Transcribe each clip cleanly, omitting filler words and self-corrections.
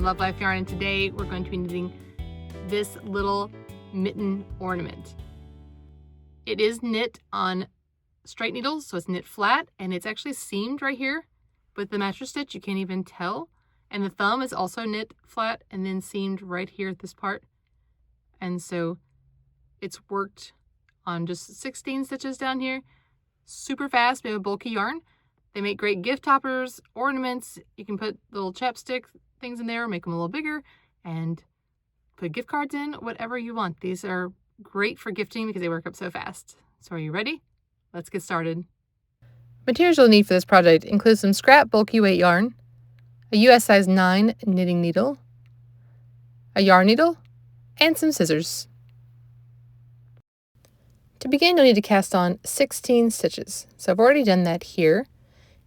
from Love Life Yarn, and today we're going to be knitting this little mitten ornament. It is knit on straight needles, so it's knit flat, and it's actually seamed right here with the mattress stitch. You can't even tell. And the thumb is also knit flat and then seamed right here at this part. And so it's worked on just 16 stitches down here. Super fast. We have a bulky yarn. They make great gift toppers, ornaments. You can put little chapstick things in there, make them a little bigger, and put gift cards in, whatever you want. These are great for gifting because they work up so fast. So are you ready? Let's get started. Materials you'll need for this project include some scrap bulky weight yarn, a US size 9 knitting needle, a yarn needle, and some scissors. To begin, you'll need to cast on 16 stitches. So I've already done that here.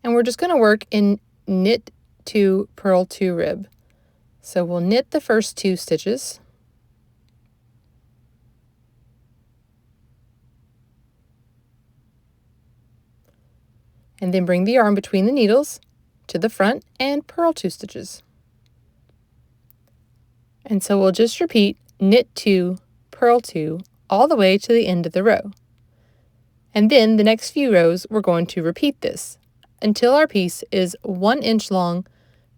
And we're just going to work in knit 2, purl 2 rib. So we'll knit the first 2 stitches. And then bring the yarn between the needles to the front and purl 2 stitches. And so we'll just repeat knit 2, purl 2 all the way to the end of the row. And then the next few rows we're going to repeat this until our piece is 1 inch long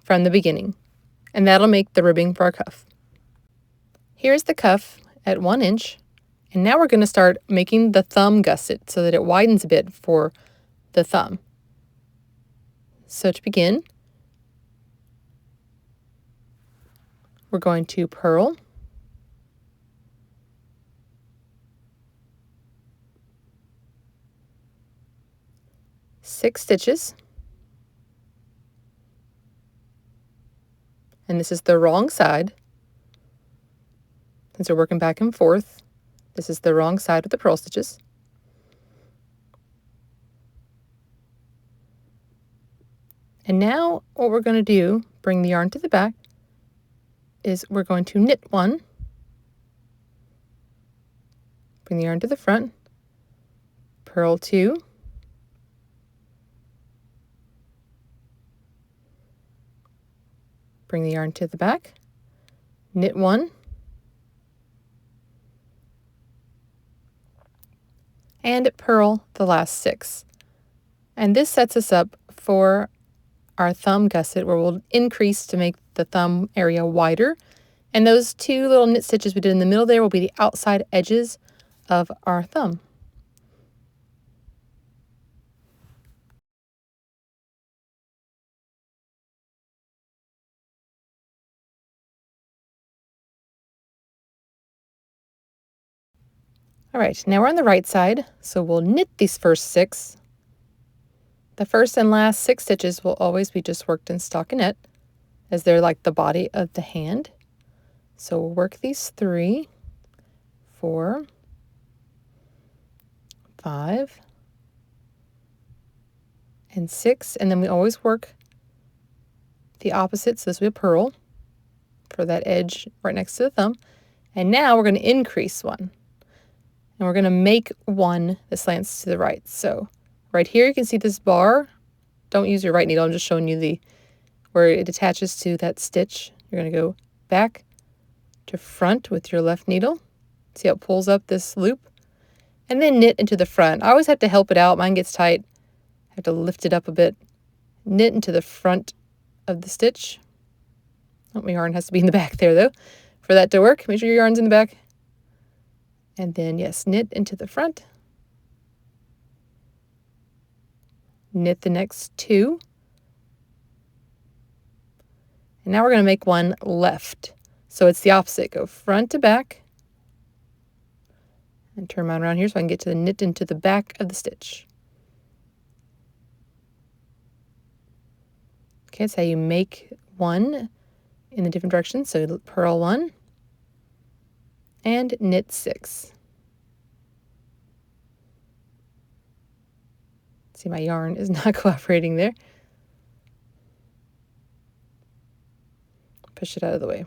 from the beginning, and that'll make the ribbing for our cuff. Here's the cuff at 1 inch, and now we're going to start making the thumb gusset so that it widens a bit for the thumb. So to begin, we're going to purl, six stitches, and this is the wrong side. Since we're working back and forth, this is the wrong side with the purl stitches. And now what we're going to do, bring the yarn to the back, is we're going to knit 1, bring the yarn to the front, purl 2, bring the yarn to the back, knit 1, and purl the last 6. And this sets us up for our thumb gusset, where we'll increase to make the thumb area wider. And those 2 little knit stitches we did in the middle there will be the outside edges of our thumb. All right, now we're on the right side, so we'll knit these first 6. The first and last 6 stitches will always be just worked in stockinette, as they're like the body of the hand. So we'll work these 3, 4, 5, and 6, and then we always work the opposite, so this will be a purl for that edge right next to the thumb. And now we're going to increase 1, and we're going to make 1 that slants to the right. So right here you can see this bar. Don't use your right needle, I'm just showing you where it attaches to that stitch. You're going to go back to front with your left needle. See how it pulls up this loop? And then knit into the front. I always have to help it out. Mine gets tight. I have to lift it up a bit. Knit into the front of the stitch. Oh, my yarn has to be in the back there, though, for that to work. Make sure your yarn's in the back. And then, yes, knit into the front. Knit the next 2. And now we're going to make 1 left. So it's the opposite. Go front to back. And turn mine around here so I can get to the knit into the back of the stitch. Okay, that's how you make 1 in a different direction. So purl 1 and knit 6. See, my yarn is not cooperating there. Push it out of the way.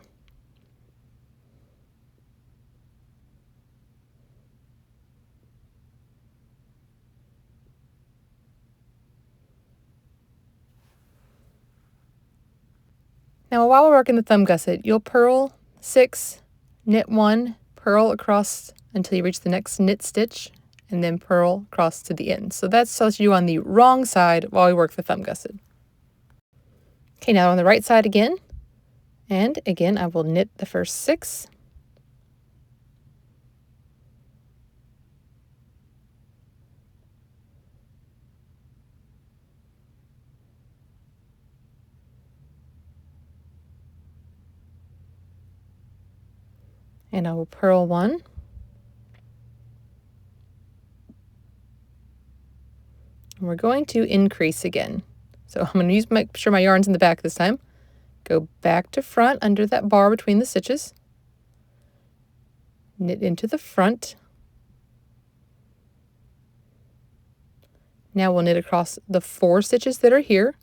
Now while we're working the thumb gusset, you'll purl 6, knit 1, purl across until you reach the next knit stitch, and then purl across to the end. So that's tells you on the wrong side while we work the thumb gusset. Okay, now on the right side again, and again I will knit the first 6. And I will purl 1. And we're going to increase again. So I'm going to make sure my yarn's in the back this time. Go back to front under that bar between the stitches. Knit into the front. Now we'll knit across the 4 stitches that are here,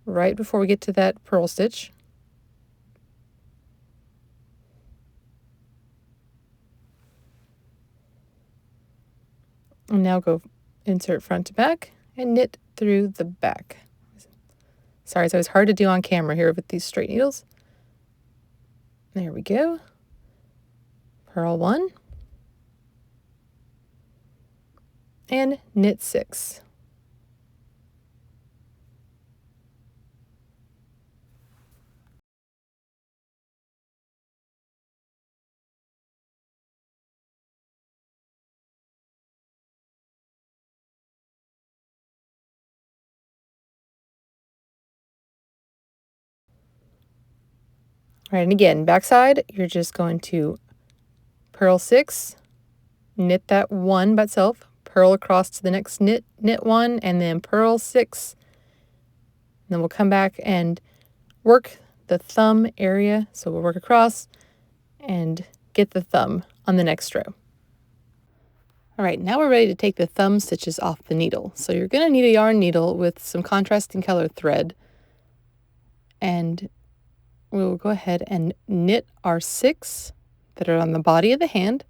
right before we get to that purl stitch. And now go insert front to back and knit through the back. Sorry, it's always hard to do on camera here with these straight needles. There we go. Purl 1 and knit 6. All right, and again, backside, you're just going to purl 6, knit that 1 by itself, purl across to the next knit 1, and then purl 6. And then we'll come back and work the thumb area. So we'll work across and get the thumb on the next row. All right, now we're ready to take the thumb stitches off the needle. So you're going to need a yarn needle with some contrasting color thread. And we will go ahead and knit our 6 that are on the body of the hand.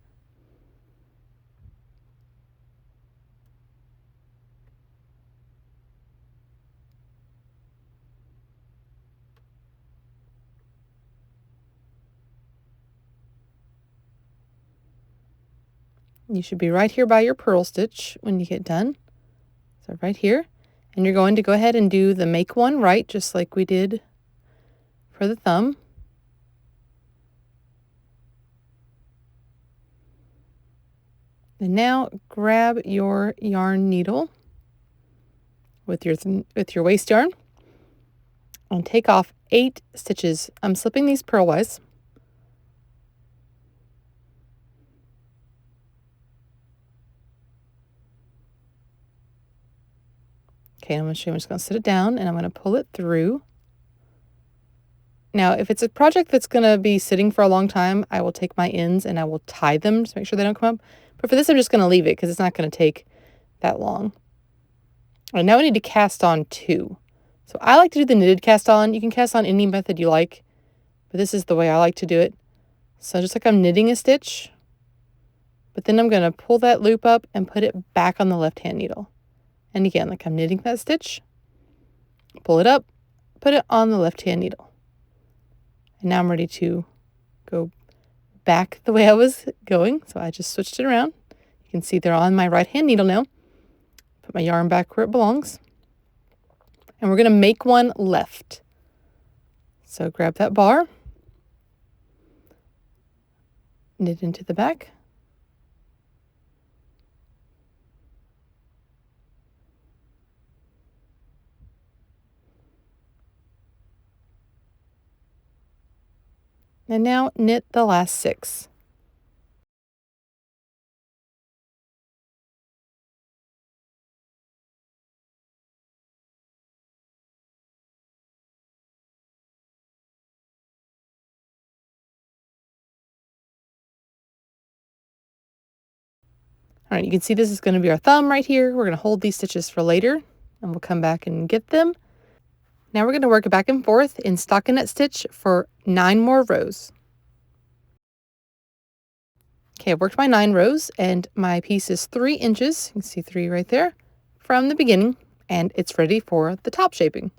You should be right here by your purl stitch when you get done. So right here. And you're going to go ahead and do the make one right, just like we did for the thumb. And now grab your yarn needle with your waste yarn and take off 8 stitches. I'm slipping these purlwise. Okay, I'm just going to sit it down and I'm going to pull it through. Now, if it's a project that's going to be sitting for a long time, I will take my ends and I will tie them to make sure they don't come up. But for this, I'm just going to leave it because it's not going to take that long. All right, now we need to cast on 2. So I like to do the knitted cast on. You can cast on any method you like, but this is the way I like to do it. So just like I'm knitting a stitch, but then I'm going to pull that loop up and put it back on the left-hand needle. And again, like I'm knitting that stitch, pull it up, put it on the left-hand needle. And now I'm ready to go back the way I was going. So I just switched it around. You can see they're on my right-hand needle now. Put my yarn back where it belongs. And we're going to make one left. So grab that bar, knit into the back. And now knit the last 6. All right, you can see this is going to be our thumb right here. We're going to hold these stitches for later, and we'll come back and get them. Now we're going to work it back and forth in stockinette stitch for 9 more rows. Okay, I've worked my 9 rows, and my piece is 3 inches. You can see 3 right there from the beginning, and it's ready for the top shaping.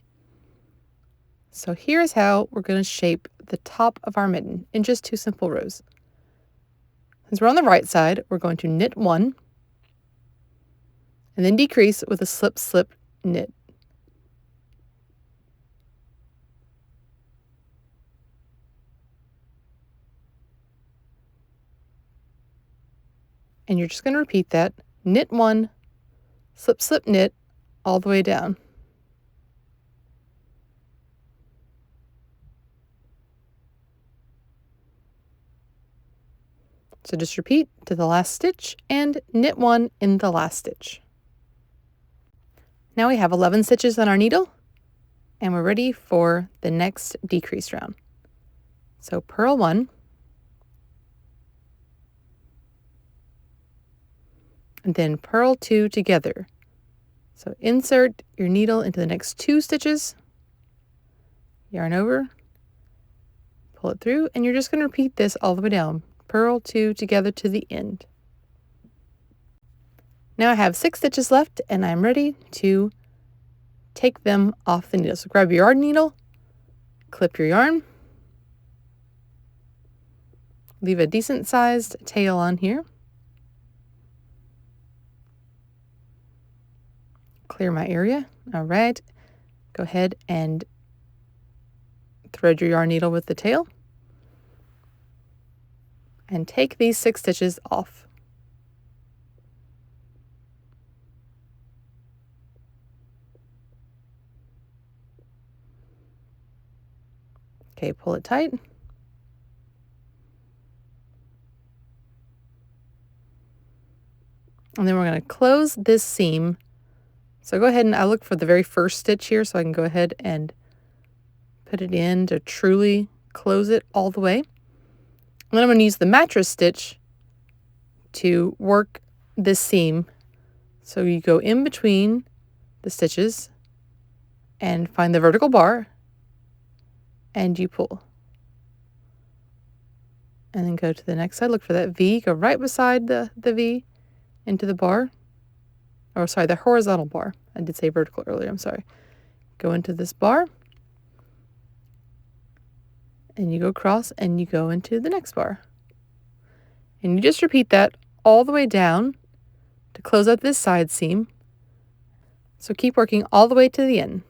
So here's how we're going to shape the top of our mitten in just 2 simple rows. Since we're on the right side, we're going to knit 1 and then decrease with a slip slip knit. And you're just going to repeat that, knit 1, slip slip knit all the way down. So just repeat to the last stitch and knit 1 in the last stitch. Now we have 11 stitches on our needle and we're ready for the next decrease round. So purl 1 and then purl 2 together. So insert your needle into the next 2 stitches, yarn over, pull it through, and you're just going to repeat this all the way down. Purl 2 together to the end. Now I have 6 stitches left and I'm ready to take them off the needle. So grab your yarn needle, clip your yarn, leave a decent sized tail on here, clear my area. All right, go ahead and thread your yarn needle with the tail and take these 6 stitches off. Okay, pull it tight. And then we're going to close this seam. So go ahead and I look for the very first stitch here so I can go ahead and put it in to truly close it all the way. And then I'm going to use the mattress stitch to work this seam. So you go in between the stitches and find the vertical bar and you pull. And then go to the next side, look for that V, go right beside the V into the bar. Oh, sorry, the horizontal bar. I did say vertical earlier, I'm sorry. Go into this bar and you go across and you go into the next bar. And you just repeat that all the way down to close out this side seam. So keep working all the way to the end.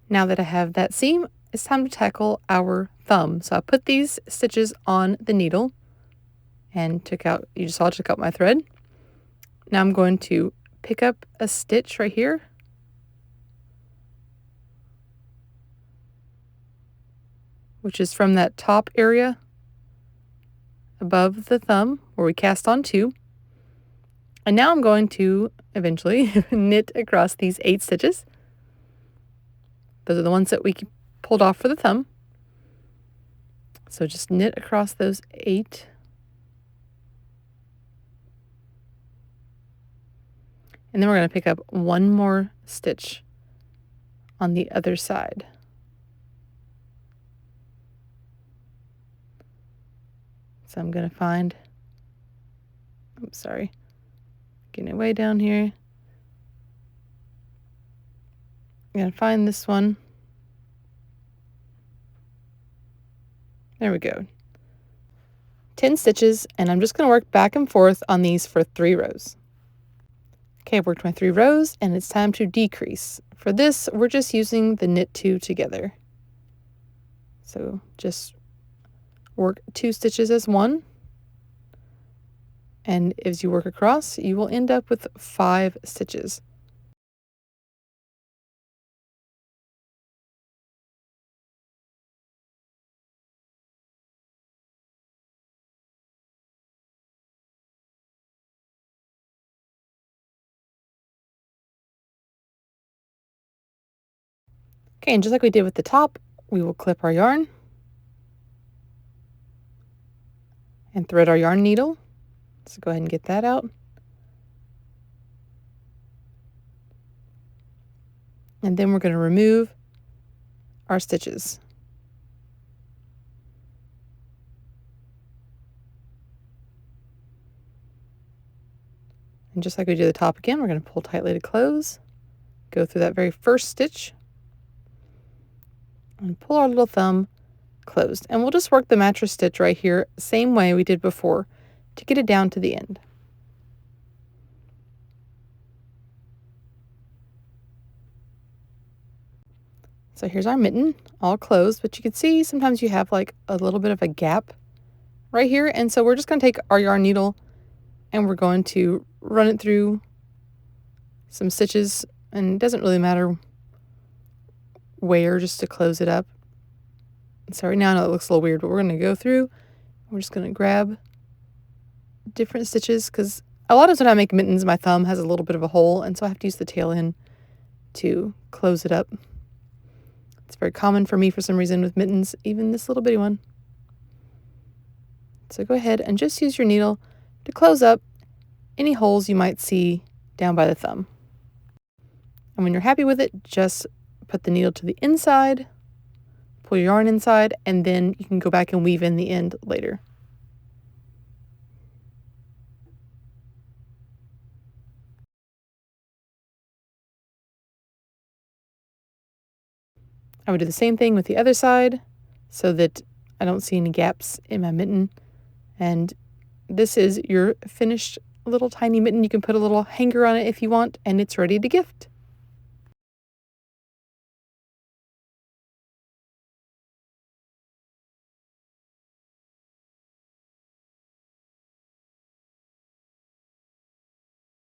Now that I have that seam, it's time to tackle our thumb. So I put these stitches on the needle and took out my thread. Now I'm going to pick up a stitch right here. Which is from that top area above the thumb where we cast on 2. And now I'm going to eventually knit across these 8 stitches. Those are the ones that we pulled off for the thumb. So just knit across those 8. And then we're going to pick up one more stitch on the other side. So I'm going to find, oops, sorry, getting it way down here. I'm going to find this one. There we go. 10 stitches, and I'm just going to work back and forth on these for 3 rows. Okay, I've worked my 3 rows, and it's time to decrease. For this, we're just using the knit 2 together. So just work 2 stitches as one. And as you work across, you will end up with 5 stitches. Okay, and just like we did with the top, we will clip our yarn and thread our yarn needle. So go ahead and get that out. And then we're going to remove our stitches. And just like we did the top again, we're going to pull tightly to close, go through that very first stitch, and pull our little thumb closed. And we'll just work the mattress stitch right here, same way we did before, to get it down to the end. So here's our mitten all closed, but you can see sometimes you have like a little bit of a gap right here. And so we're just going to take our yarn needle and we're going to run it through some stitches, and it doesn't really matter where, just to close it up. So right now I know it looks a little weird, but we're going to go through. We're just going to grab different stitches because a lot of times when I make mittens, my thumb has a little bit of a hole, and so I have to use the tail end to close it up. It's very common for me for some reason with mittens, even this little bitty one. So go ahead and just use your needle to close up any holes you might see down by the thumb. And when you're happy with it, just put the needle to the inside, pull your yarn inside, and then you can go back and weave in the end later. I would do the same thing with the other side so that I don't see any gaps in my mitten. And this is your finished little tiny mitten. You can put a little hanger on it if you want, and it's ready to gift.